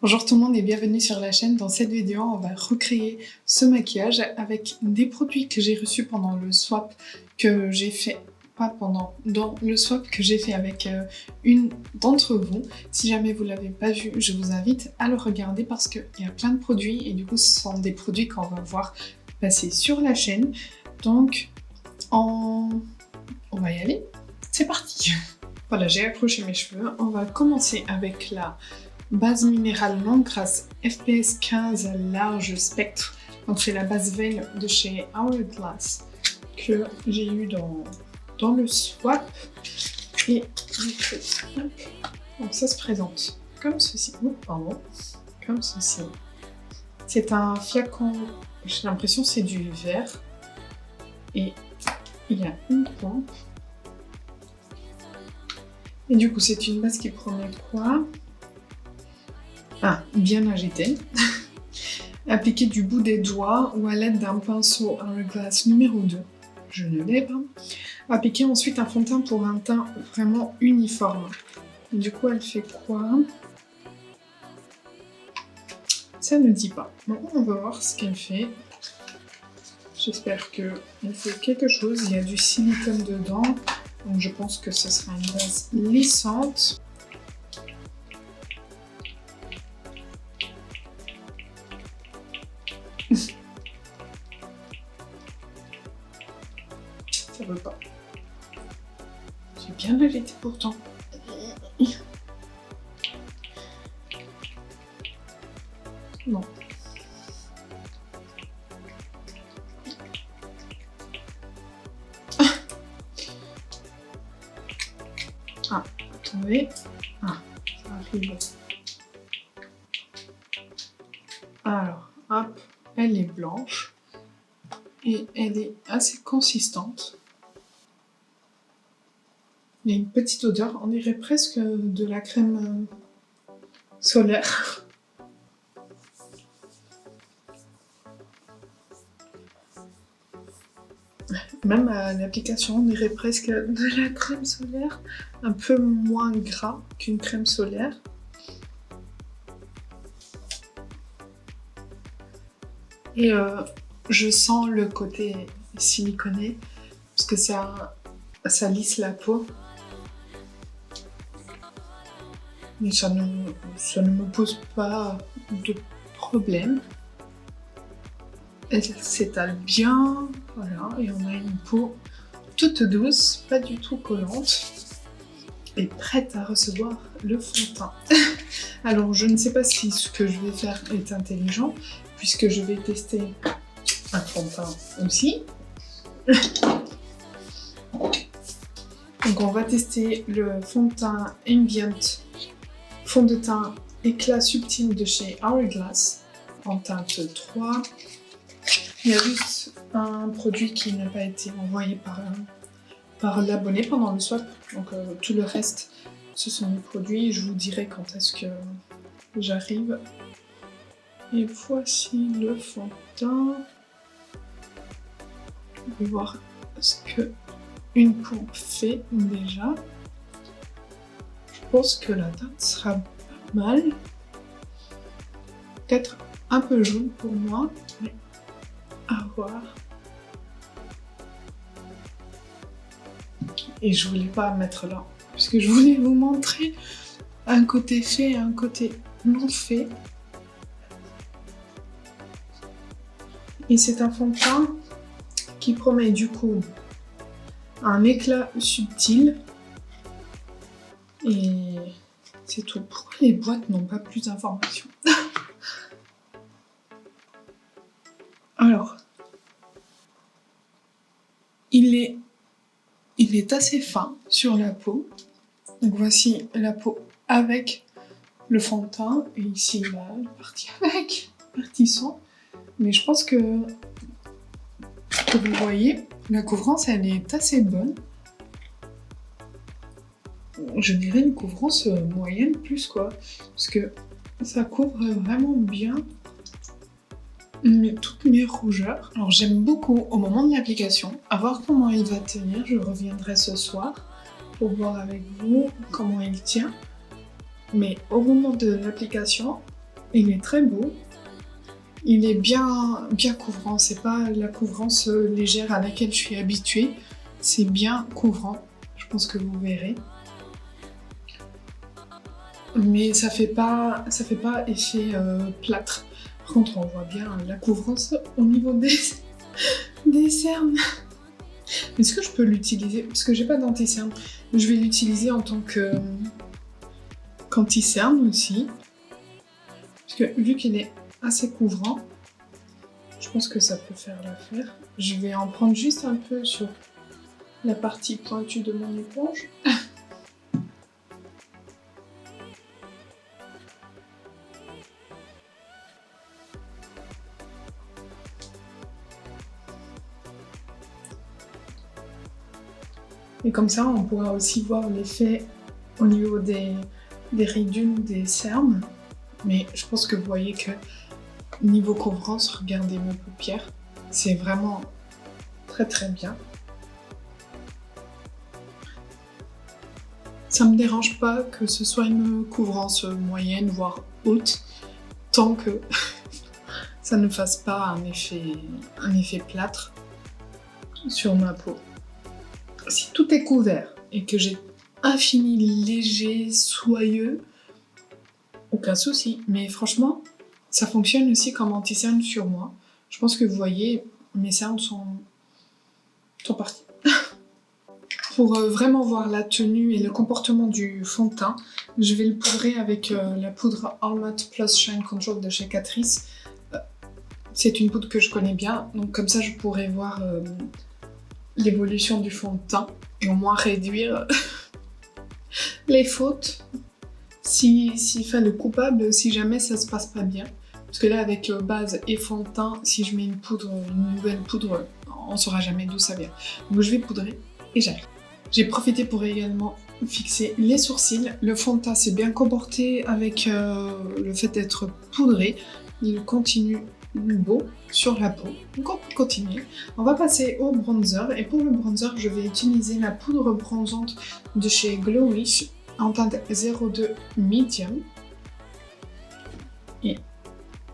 Bonjour tout le monde et bienvenue sur la chaîne. Dans cette vidéo, on va recréer ce maquillage avec des produits que j'ai reçus pendant le swap que j'ai fait, dans le swap que j'ai fait avec une d'entre vous. Si jamais vous l'avez pas vu, je vous invite à le regarder parce qu'il y a plein de produits et du coup ce sont des produits qu'on va voir passer sur la chaîne. Donc on va y aller, c'est parti. Voilà, j'ai accroché mes cheveux. On va commencer avec la base minérale longue grasse FPS 15 large spectre. Donc c'est la base veille de chez Hourglass que j'ai eu dans le swap. Et donc ça se présente comme ceci. Oh, pardon. Comme ceci. C'est un flacon, j'ai l'impression c'est du verre. Et il y a une pompe. Et du coup c'est une base qui promet quoi ? Bien agité. Appliquer du bout des doigts ou à l'aide d'un pinceau Hourglass numéro 2. Je ne l'ai pas. Appliquer ensuite un fond de teint pour un teint vraiment uniforme. Et du coup, elle fait quoi? Ça ne dit pas. Bon, on va voir ce qu'elle fait. J'espère qu'elle fait quelque chose. Il y a du silicone dedans. Donc je pense que ce sera une base lissante. Ça veut pas. J'ai bien agité pourtant. Non. Attendez. Ça arrive. Alors, hop, elle est blanche. Et elle est assez consistante. Il y a une petite odeur, on dirait presque de la crème solaire. Même à l'application, on dirait presque de la crème solaire, un peu moins gras qu'une crème solaire. Et je sens le côté siliconé, parce que ça lisse la peau. Mais ça ne me pose pas de problème. Elle s'étale bien, voilà, et on a une peau toute douce, pas du tout collante, et prête à recevoir le fond de teint. Alors, je ne sais pas si ce que je vais faire est intelligent, puisque je vais tester un fond de teint aussi. Donc, on va tester le fond de teint Ambient fond de teint éclat subtil de chez Hourglass en teinte 3. Il y a juste un produit qui n'a pas été envoyé par l'abonné pendant le swap. Donc tout le reste, ce sont des produits. Je vous dirai quand est-ce que j'arrive. Et voici le fond de teint. On va voir ce que une pompe fait déjà. Je pense que la teinte sera pas mal. Peut-être un peu jaune pour moi, mais à voir. Et je voulais pas mettre là, puisque je voulais vous montrer un côté fait et un côté non fait. Et c'est un fond de teint qui promet du coup un éclat subtil. Et c'est tout. Pourquoi les boîtes n'ont pas plus d'informations? Alors, il est assez fin sur la peau. Donc voici la peau avec le fond de teint. Et ici, la partie avec, la partie sans. Mais je pense que vous voyez, la couvrance, elle est assez bonne. Je dirais une couvrance moyenne plus quoi, parce que ça couvre vraiment bien toutes mes rougeurs. Alors j'aime beaucoup au moment de l'application, à voir comment il va tenir, je reviendrai ce soir pour voir avec vous comment il tient. Mais au moment de l'application, Il est très beau. Il est bien couvrant. C'est pas la couvrance légère à laquelle je suis habituée. C'est bien couvrant. Je pense que vous verrez. Mais ça fait pas effet plâtre. Par contre, on voit bien la couvrance au niveau des cernes. Est-ce que je peux l'utiliser? Parce que j'ai pas d'anti-cerne. Je vais l'utiliser en tant qu'anti-cerne aussi. Parce que vu qu'il est assez couvrant, je pense que ça peut faire l'affaire. Je vais en prendre juste un peu sur la partie pointue de mon éponge. Et comme ça, on pourra aussi voir l'effet au niveau des ridules, des cernes. Mais je pense que vous voyez que niveau couvrance, regardez mes paupières. C'est vraiment très très bien. Ça me dérange pas que ce soit une couvrance moyenne, voire haute, tant que ça ne fasse pas un effet plâtre sur ma peau. Si tout est couvert et que j'ai un fini léger, soyeux, aucun souci. Mais franchement, ça fonctionne aussi comme anti-cerne sur moi. Je pense que vous voyez, mes cernes sont parties. Pour vraiment voir la tenue et le comportement du fond de teint, je vais le poudrer avec la poudre All Matte Plus Shine Control de chez Catrice. C'est une poudre que je connais bien, donc comme ça je pourrais voir l'évolution du fond de teint et au moins réduire les fautes s'il fait le coupable, si jamais ça se passe pas bien. Parce que là, avec base et fond de teint, si je mets une nouvelle poudre, on saura jamais d'où ça vient. Donc je vais poudrer et j'arrive. J'ai profité pour également fixer les sourcils. Le fond de teint s'est bien comporté avec le fait d'être poudré. Il continue beau sur la peau. Donc on peut continuer. On va passer au bronzer. Et pour le bronzer, je vais utiliser la poudre bronzante de chez Glowish en teinte 02 Medium. Et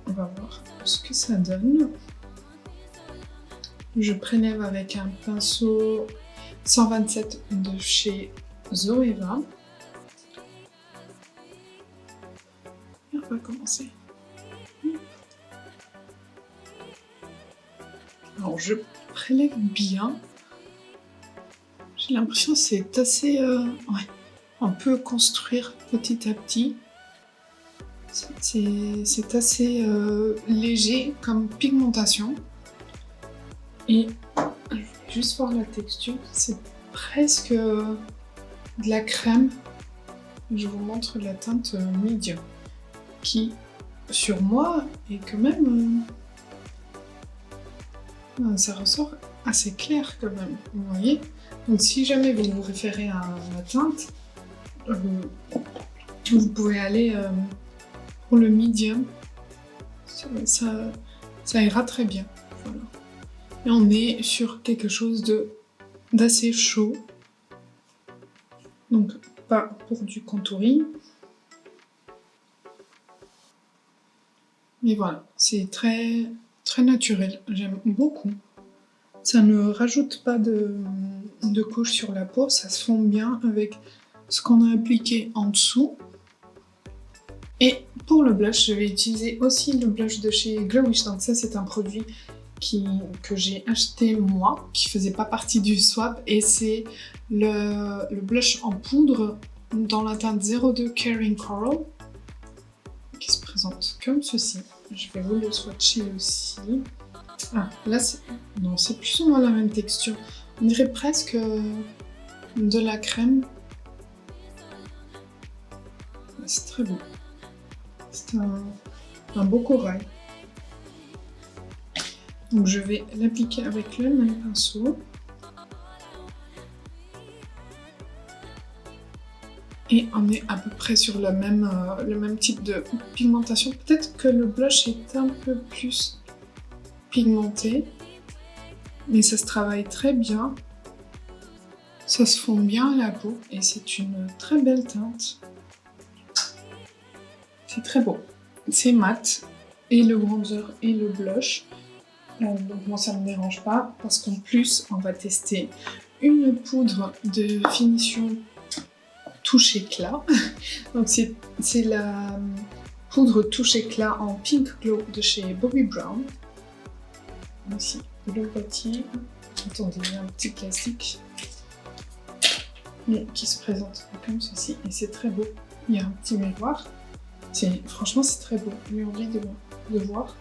on va voir ce que ça donne. Je prélève avec un pinceau 127 de chez Zoeva. Et on va commencer. Alors je prélève bien. J'ai l'impression que c'est assez... on peut construire petit à petit. C'est assez léger comme pigmentation. Et je vais juste voir la texture. C'est presque de la crème. Je vous montre la teinte Medium. Qui, sur moi, est quand même... ça ressort assez clair quand même, vous voyez. Donc si jamais vous vous référez à la teinte, vous pouvez aller pour le medium. Ça ira très bien. Voilà. Et on est sur quelque chose d'assez chaud. Donc pas pour du contouring. Mais voilà, c'est très très naturel, j'aime beaucoup. Ça ne rajoute pas de couche sur la peau, ça se fond bien avec ce qu'on a appliqué en dessous. Et pour le blush, je vais utiliser aussi le blush de chez Glowish. Donc ça, c'est un produit que j'ai acheté moi, qui faisait pas partie du swap. Et c'est le blush en poudre dans la teinte 02 Caring Coral, qui se présente comme ceci. Je vais vous le swatcher aussi. Ah, là, c'est plus ou moins la même texture. On dirait presque de la crème. C'est très beau. C'est un beau corail. Donc je vais l'appliquer avec le même pinceau. Et on est à peu près sur le même type de pigmentation. Peut-être que le blush est un peu plus pigmenté, mais ça se travaille très bien. Ça se fond bien à la peau et c'est une très belle teinte. C'est très beau. c'est mat, et le bronzer et le blush. Donc moi ça ne me dérange pas, parce qu'en plus on va tester une poudre de finition touche éclat. Donc c'est la poudre touche éclat en Pink Glow de chez Bobbi Brown. Ici le boîtier. Attendez, il y a un petit plastique qui se présente comme ceci, et c'est très beau. Il y a un petit miroir. Franchement c'est très beau, j'ai envie de voir.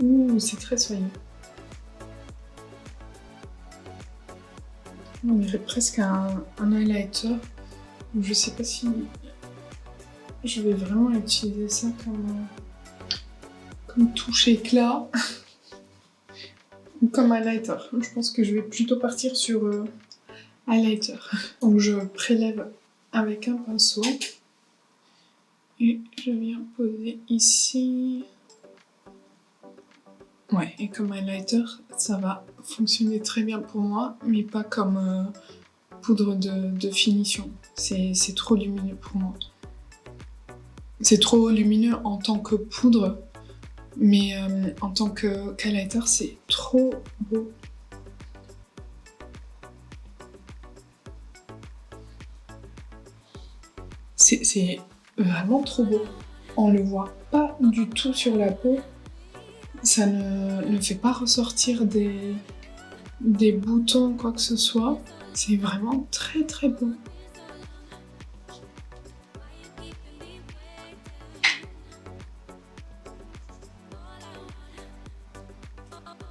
Ouh, c'est très soyeux. On dirait presque un highlighter. Je sais pas si je vais vraiment utiliser ça comme touche éclat ou comme highlighter. Je pense que je vais plutôt partir sur highlighter. Donc je prélève avec un pinceau et je viens poser ici. Ouais, et comme highlighter, ça va fonctionner très bien pour moi, mais pas comme poudre de finition. C'est trop lumineux pour moi. C'est trop lumineux en tant que poudre, mais en tant qu'highlighter, c'est trop beau. C'est vraiment trop beau. On le voit pas du tout sur la peau. Ça ne fait pas ressortir des boutons, quoi que ce soit. C'est vraiment très très beau.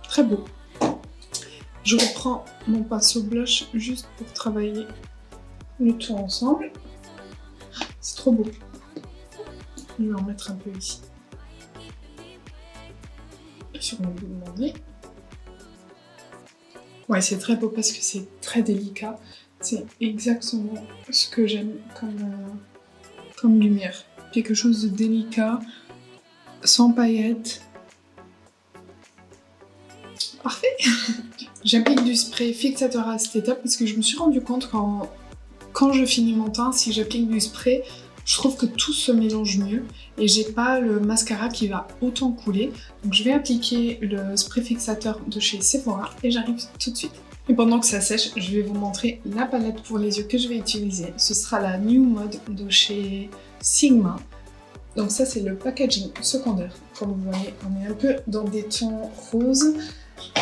Très beau. Je reprends mon pinceau blush juste pour travailler le tout ensemble. C'est trop beau. Je vais en mettre un peu ici. Sur mon bout de mon nez. Ouais, c'est très beau parce que c'est très délicat. C'est exactement ce que j'aime comme lumière. Quelque chose de délicat, sans paillettes. Parfait. J'applique du spray fixateur à cette étape parce que je me suis rendu compte quand je finis mon teint, si j'applique du spray, je trouve que tout se mélange mieux et j'ai pas le mascara qui va autant couler. Donc je vais appliquer le spray fixateur de chez Sephora et j'arrive tout de suite. Et pendant que ça sèche, je vais vous montrer la palette pour les yeux que je vais utiliser. Ce sera la New Mode de chez Sigma. Donc ça c'est le packaging secondaire. Comme vous voyez, on est un peu dans des tons roses.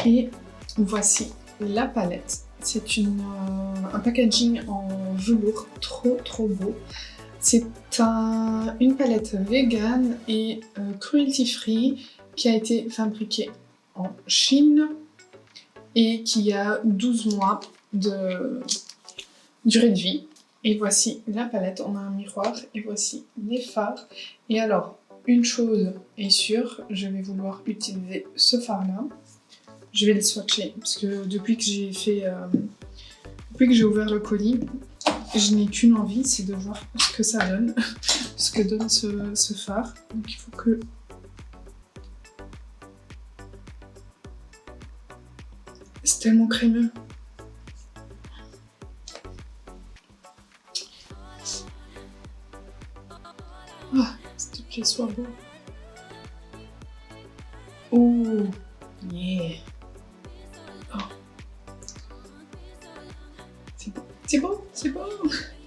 Et voici la palette. C'est un packaging en velours trop beau. C'est une palette vegan et cruelty free qui a été fabriquée en Chine et qui a 12 mois de durée de vie. Et voici la palette, on a un miroir et voici les fards. Et alors, une chose est sûre, je vais vouloir utiliser ce fard-là. Je vais le swatcher parce que depuis que j'ai ouvert le colis, je n'ai qu'une envie, c'est de voir ce que ça donne, ce que donne ce fard. Donc il faut que... C'est tellement crémeux. Ah, s'il te plaît, sois beau. Oh, yeah. Oh. C'est beau, c'est beau.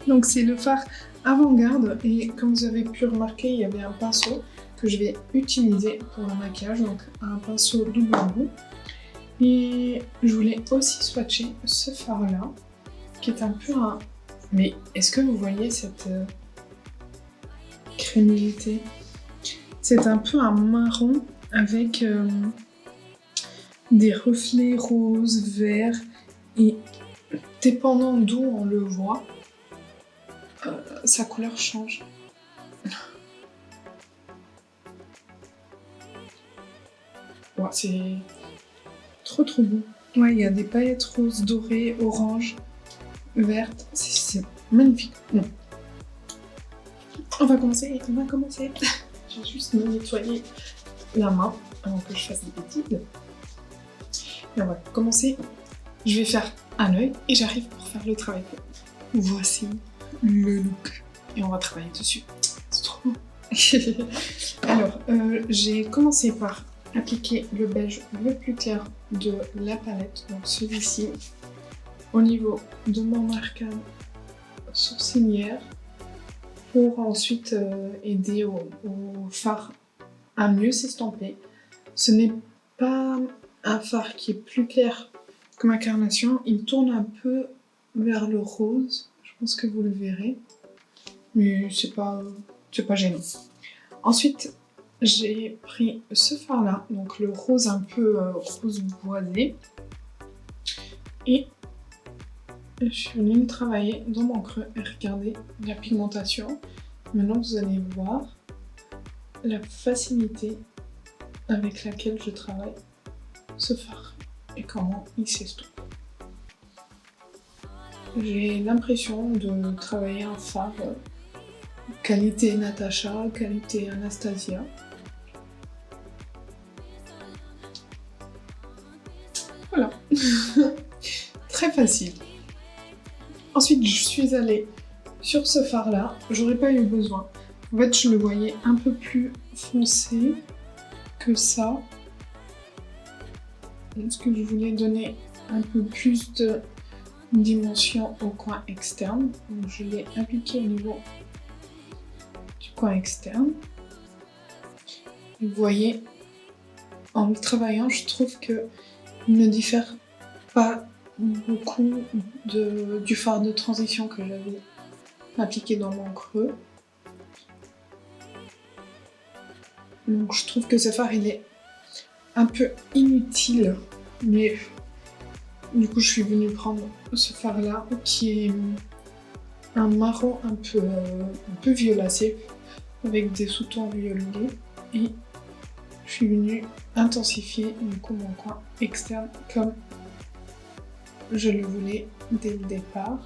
Donc c'est le fard avant-garde et comme vous avez pu remarquer, il y avait un pinceau que je vais utiliser pour le maquillage, donc un pinceau double bout. Et je voulais aussi swatcher ce fard-là, qui est un peu un... Mais est-ce que vous voyez cette crémosité? C'est un peu un marron avec des reflets roses, verts, et dépendant d'où on le voit, sa couleur change. Ouais, c'est trop beau. Ouais, il y a des paillettes roses, dorées, oranges, vertes. C'est magnifique. Bon. On va commencer. Je vais juste me nettoyer la main avant que je fasse des bêtises. Et on va commencer. Je vais faire un œil et j'arrive pour faire le travail. Voici le look. Et on va travailler dessus. C'est trop beau. Alors, j'ai commencé par appliquer le beige le plus clair de la palette, donc celui-ci, au niveau de mon arcade sourcilière, pour ensuite aider au fard à mieux s'estomper. Ce n'est pas un fard qui est plus clair que ma carnation, il tourne un peu vers le rose, je pense que vous le verrez, mais c'est pas gênant. Ensuite, j'ai pris ce fard là, donc le rose un peu rose boisé, et je suis venue le travailler dans mon creux et regardez la pigmentation. Maintenant vous allez voir la facilité avec laquelle je travaille ce fard et comment il s'estompe. J'ai l'impression de travailler un fard qualité Natasha, qualité Anastasia. Voilà. Très facile. Ensuite, je suis allée sur ce fard là, j'aurais pas eu besoin. En fait, je le voyais un peu plus foncé que ça. Parce que je voulais donner un peu plus de dimension au coin externe. Donc je l'ai appliqué au niveau du coin externe. Vous voyez, en le travaillant, je trouve qu'il ne diffère pas beaucoup du fard de transition que j'avais appliqué dans mon creux. Donc je trouve que ce fard il est un peu inutile, mais du coup je suis venue prendre ce fard là qui est un marron un peu violacé avec des sous-tons violets et je suis venue intensifier du coup mon coin externe comme je le voulais dès le départ.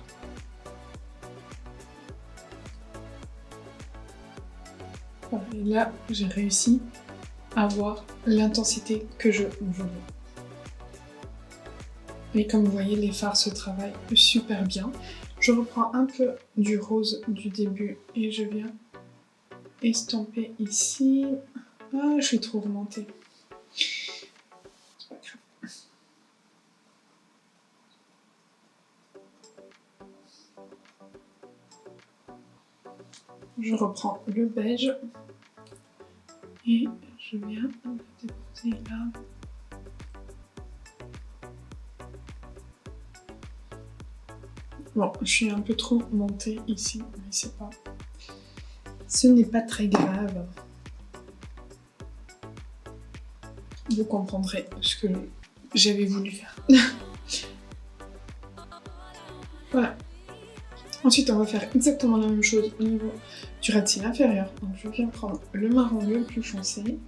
Voilà, et là j'ai réussi à avoir l'intensité que je voulais. Et comme vous voyez, les fards se travaillent super bien. Je reprends un peu du rose du début et je viens estomper ici. Ah, je suis trop remontée. C'est pas grave. Je reprends le beige et je viens le déposer là. Bon, je suis un peu trop montée ici, mais c'est pas... Ce n'est pas très grave. Vous comprendrez ce que j'avais voulu faire. Voilà. Ensuite, on va faire exactement la même chose au niveau du ras de cils inférieur. Donc, je viens prendre le marron le plus foncé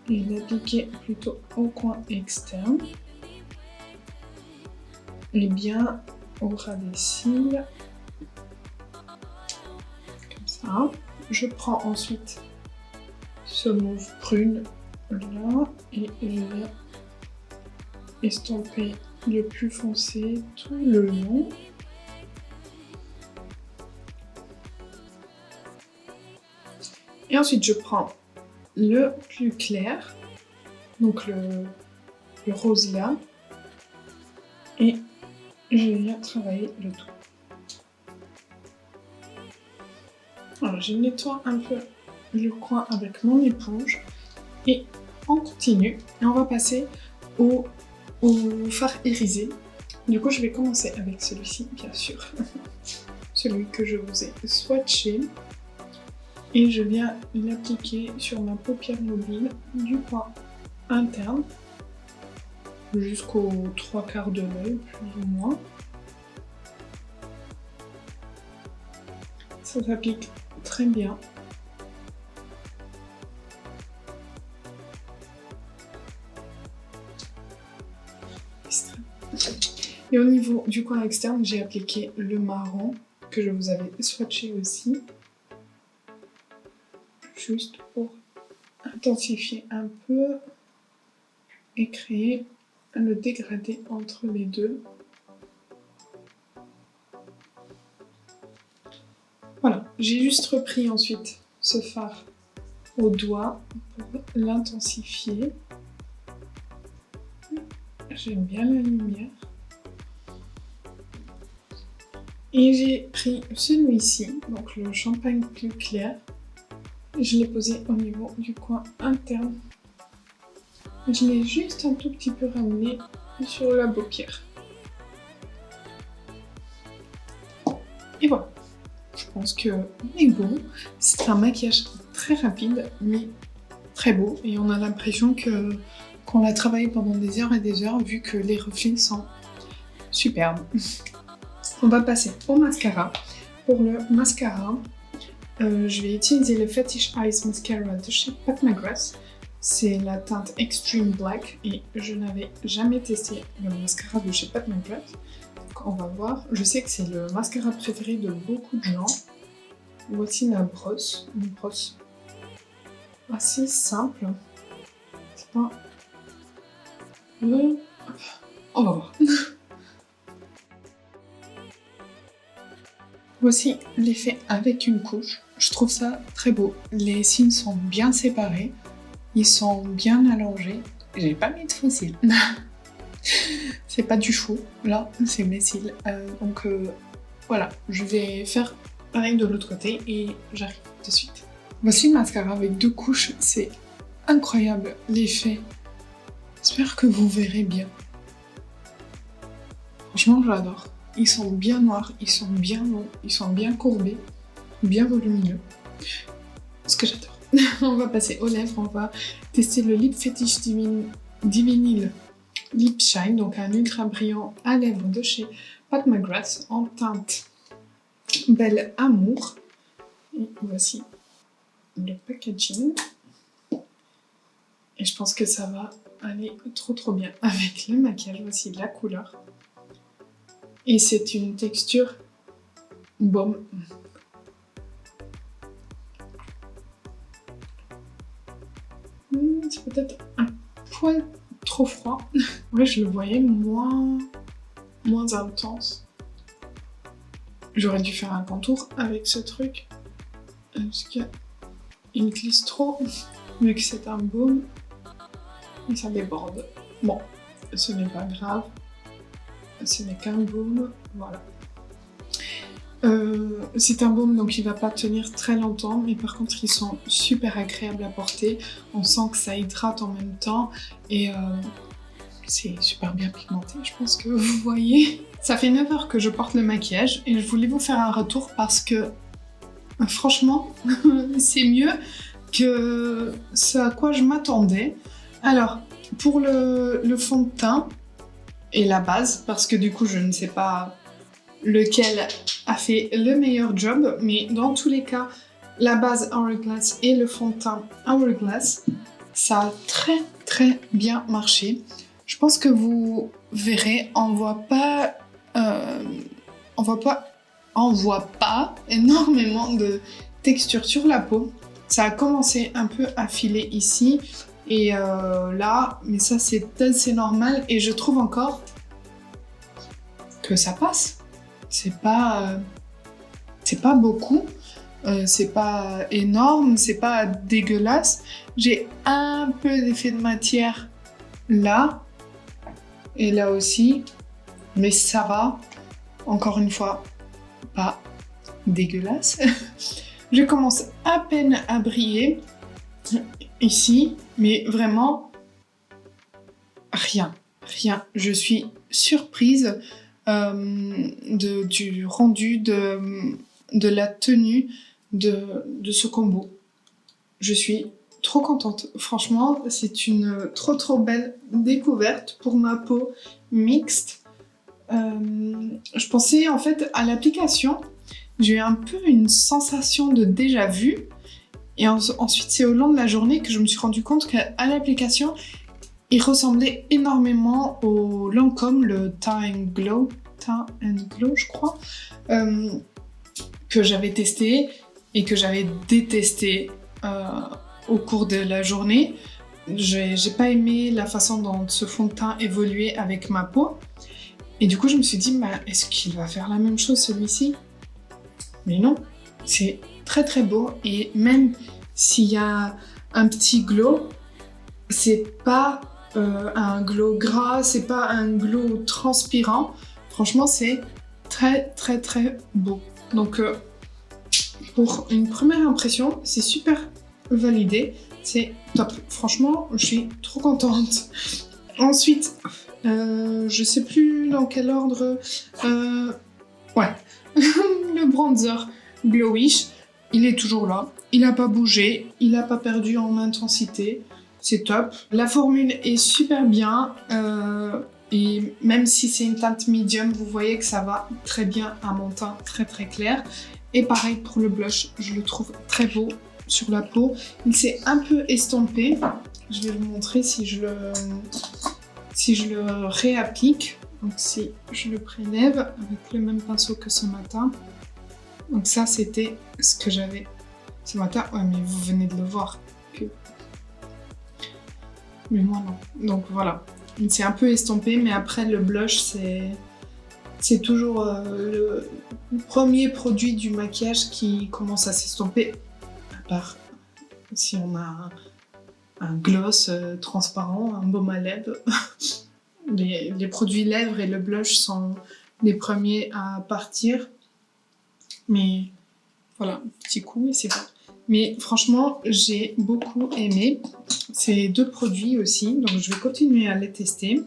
et l'appliquer plutôt au coin externe et bien au ras des cils. Comme ça. Je prends ensuite ce mauve prune là et je viens estomper le plus foncé tout le long. Et ensuite je prends le plus clair, donc le rose là, et je viens travailler le tout. Alors je nettoie un peu le coin avec mon éponge et on continue et on va passer au fard irisé. Du coup je vais commencer avec celui-ci bien sûr, celui que je vous ai swatché et je viens l'appliquer sur ma paupière mobile du coin interne jusqu'aux 3/4 de l'œil plus ou moins. Ça s'applique très bien. Et au niveau du coin externe, j'ai appliqué le marron que je vous avais swatché aussi. Juste pour intensifier un peu et créer le dégradé entre les deux. Voilà, j'ai juste repris ensuite ce fard au doigt pour l'intensifier. J'aime bien la lumière. Et j'ai pris celui-ci, donc le champagne plus clair. Je l'ai posé au niveau du coin interne. Je l'ai juste un tout petit peu ramené sur la paupière. Et voilà. Je pense que on est bon. C'est un maquillage très rapide, mais très beau. Et on a l'impression qu'on l'a travaillé pendant des heures et des heures, vu que les reflets sont superbes. On va passer au mascara. Pour le mascara, je vais utiliser le Fetish Eyes Mascara de chez Pat McGrath. C'est la teinte Extreme Black et je n'avais jamais testé le mascara de chez Pat McGrath. Donc on va voir. Je sais que c'est le mascara préféré de beaucoup de gens. Voici la brosse. Une brosse assez simple. C'est pas... On va voir. Voici l'effet avec une couche. Je trouve ça très beau. Les cils sont bien séparés. Ils sont bien allongés. J'ai pas mis de faux cils. C'est pas du chou. Là, c'est mes cils. Donc voilà, je vais faire pareil de l'autre côté et j'arrive de suite. Voici le mascara avec 2 couches. C'est incroyable l'effet. J'espère que vous verrez bien. Franchement, j'adore. Ils sont bien noirs, ils sont bien longs, ils sont bien courbés, bien volumineux. Ce que j'adore. On va passer aux lèvres, on va tester le Lip Fetish Divinil Lip Shine, donc un ultra brillant à lèvres de chez Pat McGrath en teinte Belle Amour. Et voici le packaging. Et je pense que ça va aller trop bien avec le maquillage. Voici la couleur. Et c'est une texture baume. C'est peut-être un poil trop froid. Ouais, je le voyais moins intense. J'aurais dû faire un contour avec ce truc. Parce qu'il me glisse trop. Vu que c'est un baume. Et ça déborde. Bon, ce n'est pas grave. Ce n'est qu'un baume, voilà. C'est un baume donc il va pas tenir très longtemps, mais par contre ils sont super agréables à porter. On sent que ça hydrate en même temps et c'est super bien pigmenté, je pense que vous voyez. Ça fait 9 heures que je porte le maquillage et je voulais vous faire un retour parce que franchement c'est mieux que ce à quoi je m'attendais. Alors pour le fond de teint et la base, parce que du coup je ne sais pas lequel a fait le meilleur job, mais dans tous les cas la base Hourglass et le fond de teint Hourglass, ça a très bien marché. Je pense que vous verrez, on voit pas énormément de texture sur la peau. Ça a commencé un peu à filer ici et là, mais ça c'est assez normal et je trouve encore que ça passe. C'est pas beaucoup, c'est pas énorme, c'est pas dégueulasse. J'ai un peu d'effet de matière là et là aussi, mais ça va. Encore une fois, pas dégueulasse. Je commence à peine à briller ici, mais vraiment rien. Je suis surprise du rendu, de la tenue de ce combo. Je suis trop contente. Franchement, c'est une trop belle découverte pour ma peau mixte. Je pensais en fait à l'application. J'ai eu un peu une sensation de déjà vu. Et ensuite, c'est au long de la journée que je me suis rendu compte qu'à l'application, il ressemblait énormément au Lancôme, le Teint and Glow, je crois, que j'avais testé et que j'avais détesté au cours de la journée. J'ai pas aimé la façon dont ce fond de teint évoluait avec ma peau. Et du coup, je me suis dit, est-ce qu'il va faire la même chose celui-ci ? Mais non, c'est très très beau et même s'il y a un petit glow, c'est pas un glow gras, c'est pas un glow transpirant. Franchement, c'est très très très beau. Donc pour une première impression, c'est super validé, c'est top. Franchement, je suis trop contente. Ensuite, je sais plus dans quel ordre. Ouais, le bronzer Glowish, il est toujours là. Il n'a pas bougé, il n'a pas perdu en intensité. C'est top. La formule est super bien. Et même si c'est une teinte medium, vous voyez que ça va très bien à mon teint très très clair. Et pareil pour le blush, je le trouve très beau sur la peau. Il s'est un peu estompé. Je vais vous montrer si je le réapplique. Donc si je le prélève avec le même pinceau que ce matin. Donc ça c'était ce que j'avais ce matin. Ouais mais vous venez de le voir. Mais moi non. Donc voilà. Il s'est un peu estompé, mais après le blush, c'est toujours le premier produit du maquillage qui commence à s'estomper. À part si on a un gloss transparent, un baume à lèvres. Les produits lèvres et le blush sont les premiers à partir. Mais voilà, petit coup et c'est bon. Mais franchement, j'ai beaucoup aimé ces deux produits aussi, donc je vais continuer à les tester.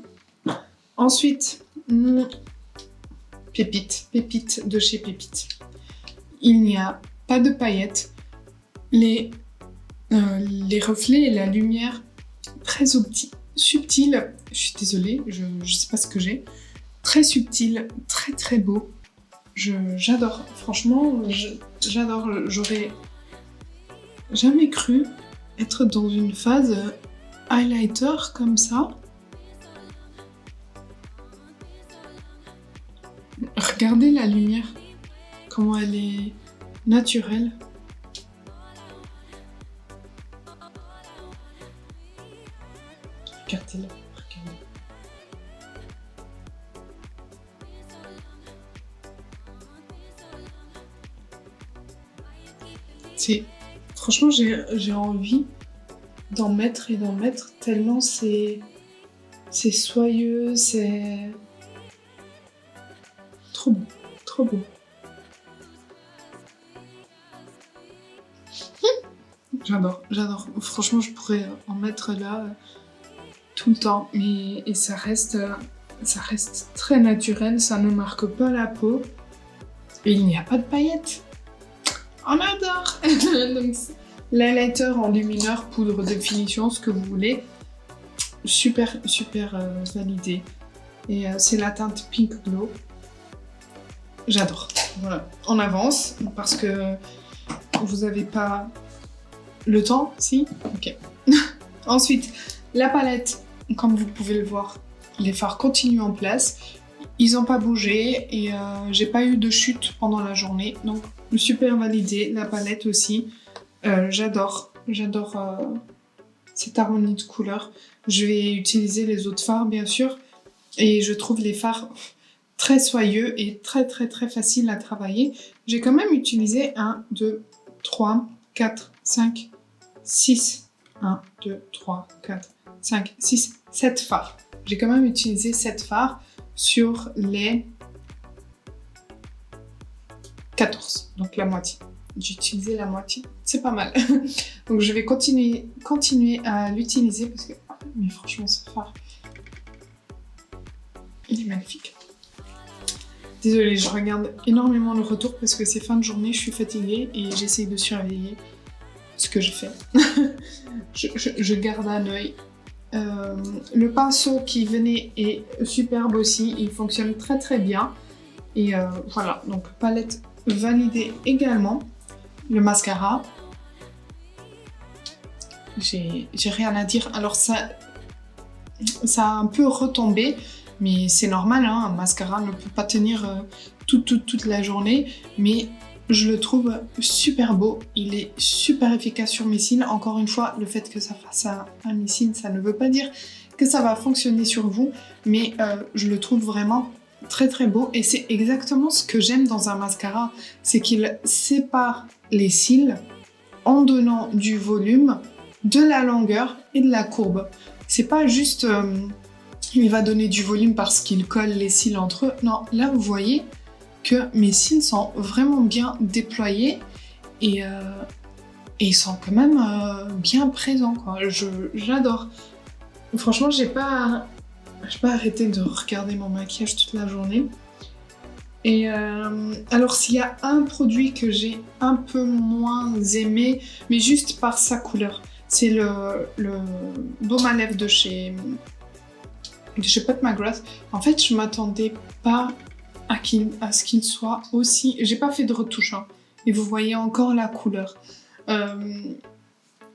Ensuite, Pépite de chez Pépite. Il n'y a pas de paillettes. Les reflets et la lumière très subtile. Je suis désolée, je sais pas ce que j'ai. Très subtil, très très beau. J'adore. Franchement, j'adore. J'aurais jamais cru être dans une phase highlighter comme ça. Regardez la lumière, comment elle est naturelle. Regardez-la, regardez. Franchement, j'ai envie d'en mettre et d'en mettre tellement c'est soyeux, c'est trop beau, trop beau. J'adore. Franchement, je pourrais en mettre là tout le temps, et ça reste très naturel, ça ne marque pas la peau et il n'y a pas de paillettes. On adore. Donc, l'highlighter en lumineur, poudre de finition, ce que vous voulez. Super validé. Et c'est la teinte Pink Glow. J'adore. Voilà. On avance parce que vous n'avez pas le temps, si? Ok. Ensuite, la palette, comme vous pouvez le voir, les fards continuent en place. Ils n'ont pas bougé et j'ai pas eu de chute pendant la journée. Donc, super validé. La palette aussi. J'adore cette harmonie de couleurs. Je vais utiliser les autres fards, bien sûr. Et je trouve les fards très soyeux et très faciles à travailler. J'ai quand même utilisé 1, 2, 3, 4, 5, 6. 1, 2, 3, 4, 5, 6, 7 fards. J'ai quand même utilisé 7 fards sur les 14, donc la moitié. J'ai utilisé la moitié, c'est pas mal. Donc je vais continuer à l'utiliser parce que, mais franchement ce fard, il est magnifique. Désolée, je regarde énormément le retour parce que c'est fin de journée, je suis fatiguée et j'essaye de surveiller ce que je fais. je garde un œil. Le pinceau qui venait est superbe aussi, il fonctionne très bien. Et voilà, donc palette validée également. Le mascara, j'ai rien à dire. Alors ça a un peu retombé, mais c'est normal, hein, un mascara ne peut pas tenir toute la journée, mais je le trouve super beau, il est super efficace sur mes cils. Encore une fois, le fait que ça fasse à mes cils, ça ne veut pas dire que ça va fonctionner sur vous, mais je le trouve vraiment très très beau et c'est exactement ce que j'aime dans un mascara, c'est qu'il sépare les cils en donnant du volume, de la longueur et de la courbe. C'est pas juste il va donner du volume parce qu'il colle les cils entre eux. Non, là vous voyez que mes cils sont vraiment bien déployés et ils sont quand même bien présents, quoi. J'adore. Franchement, j'ai pas arrêté de regarder mon maquillage toute la journée. Et alors s'il y a un produit que j'ai un peu moins aimé, mais juste par sa couleur, c'est le baume à lèvres de chez Pat McGrath. En fait, je m'attendais pas à ce qu'il soit aussi... J'ai pas fait de retouche, hein, et vous voyez encore la couleur.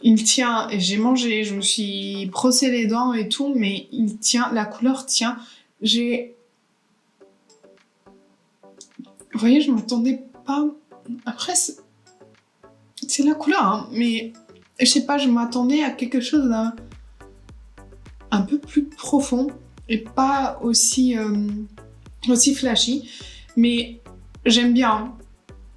Il tient, et j'ai mangé, je me suis brossé les dents et tout, mais il tient, la couleur tient. Vous voyez, je m'attendais pas... Après, c'est la couleur, hein, mais je sais pas, je m'attendais à quelque chose un peu plus profond et pas aussi flashy, mais j'aime bien,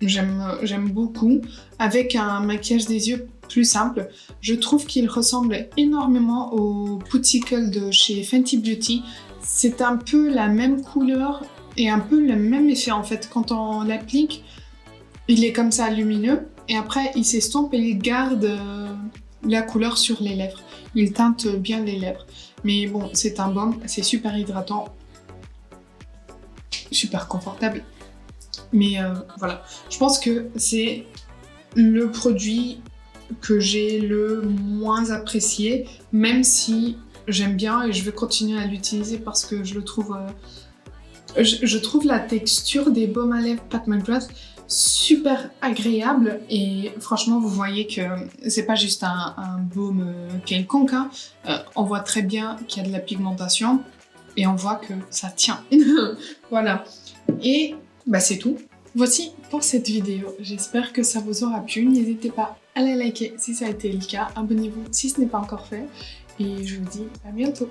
j'aime beaucoup. Avec un maquillage des yeux plus simple, je trouve qu'il ressemble énormément au Pooticle de chez Fenty Beauty. C'est un peu la même couleur et un peu le même effet en fait. Quand on l'applique, il est comme ça lumineux et après il s'estompe et il garde la couleur sur les lèvres. Il teinte bien les lèvres. Mais bon, c'est un baume, c'est super hydratant, super confortable. Mais voilà, je pense que c'est le produit que j'ai le moins apprécié, même si j'aime bien et je vais continuer à l'utiliser parce que je le trouve... je trouve la texture des baumes à lèvres Pat McGrath super agréable et franchement vous voyez que c'est pas juste un baume quelconque, hein. On voit très bien qu'il y a de la pigmentation et on voit que ça tient. Voilà, et bah c'est tout. Voici pour cette vidéo, j'espère que ça vous aura plu. N'hésitez pas à la liker si ça a été le cas, abonnez-vous si ce n'est pas encore fait et je vous dis à bientôt.